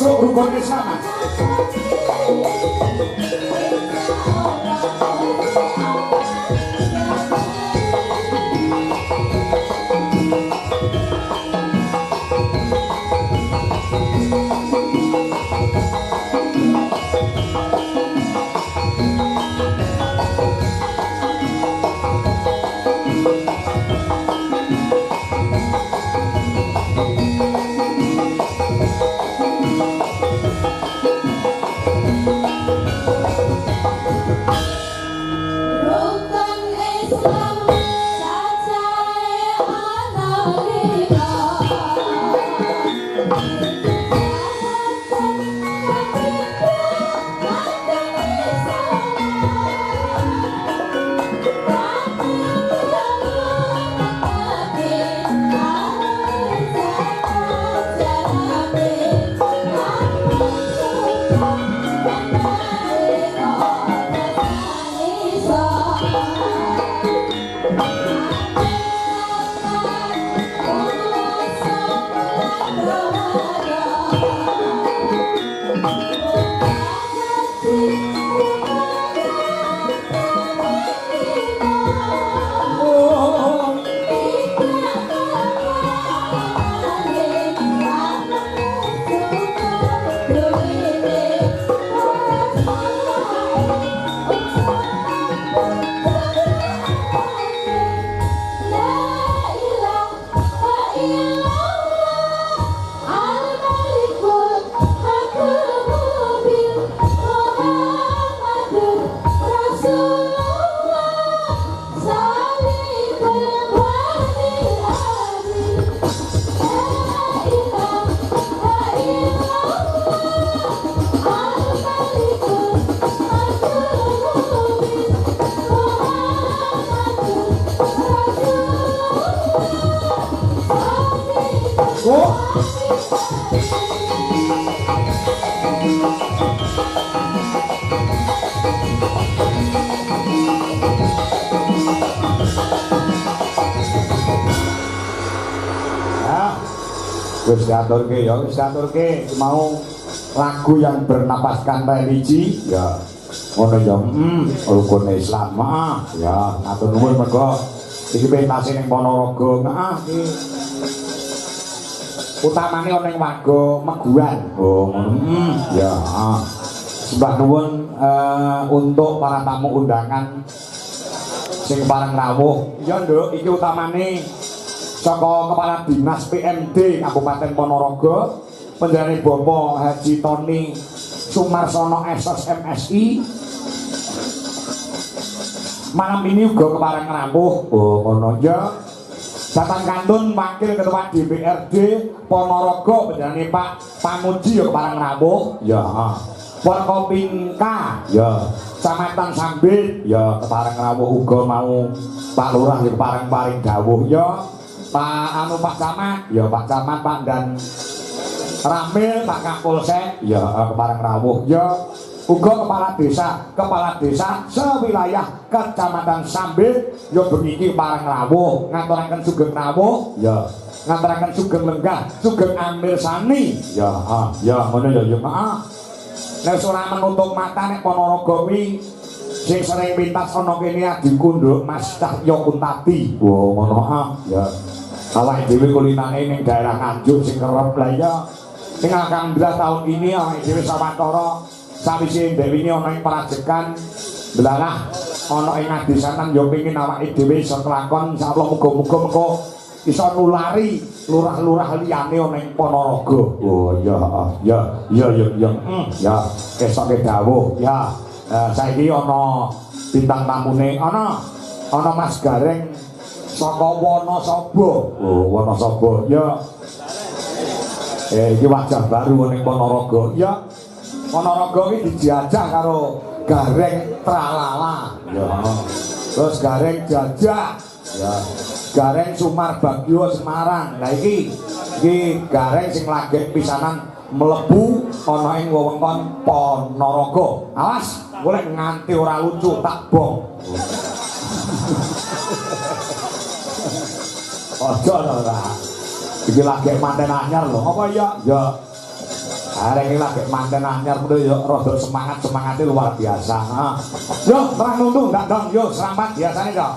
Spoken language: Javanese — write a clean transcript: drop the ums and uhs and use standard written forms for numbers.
Rukun Islam. Wis diaturke ya, wis diaturke mau lagu yang bernapaskan religi ya ngono ya rukun Islam ya atur nuwun mergo iki pentase ning Ponorogo iki utamane ana ning warga Meguan ngono ya sembah nuwun untuk para tamu undangan sing pareng rawuh ya nduk iki utamane saka Kepala Dinas PMD Kabupaten Ponorogo Pendhane Bapak Haji Tony Sumarsono SS MSI malam ini juga kepareng rawuh ngono ya datang kantun Wakil Ketua DPRD Ponorogo Pendhane Pak Pamuji ya kepareng rawuh ya Forkopimka ya Kecamatan Sambit ya kepareng rawuh uga mau Pak Lurah ya kepareng paring dawuh ya Pak Camat ya Pak Camat Pak dan Ramil Pak Kapolsek ya kepareng rawuh ya uga kepala desa sewilayah Kecamatan Sambit ya bengi pareng rawuh ngaturaken sugeng rawuh ya ngaturaken sugeng lenggah sugeng amil sani ya ngono ya nek ora menutup mata nek Ponorogo kuwi sing sering pintas ana kene adinku Nduk Mas Cahyo Kuntadi ngono ya awake dhewe kulinane ning daerah Nganjuk sing kerep lah ya ing alhamdulillah tahun ini awake dhewe sawetara sawise Dewi ini ana ing prajekan delalah ana ing ngadesanan ya pengin awake dhewe iso kelakon insyaallah muga-muga mengko iso nulari lurah-lurah liyane ana ing Ponorogo. Oh ya kesoke dawuh ya Saiki ana bintang tamune, ana Mas Gareng saka Wonosobo. Oh, Wonosobo. Ya. Iki wajah baru ning Ponorogo. Ya. Ponorogo iki dijajah karo Gareng Tralala. Ya. Terus Gareng Jajah. Ya. Gareng Sumar Bagyo Semarang. Lah iki Gareng sing lagi pisanan mlebu ana ing wewengkon Ponorogo. Awas, golek nganti ora lucu tak bong. Ojo ora. Iki lagi manten anyar lho. Apa ya? Ya. Arek iki lagi manten anyar kudu yo rada semangate luar biasa. Yo, terang nuntung ndak dong. Yo, selamat biasane, Cok.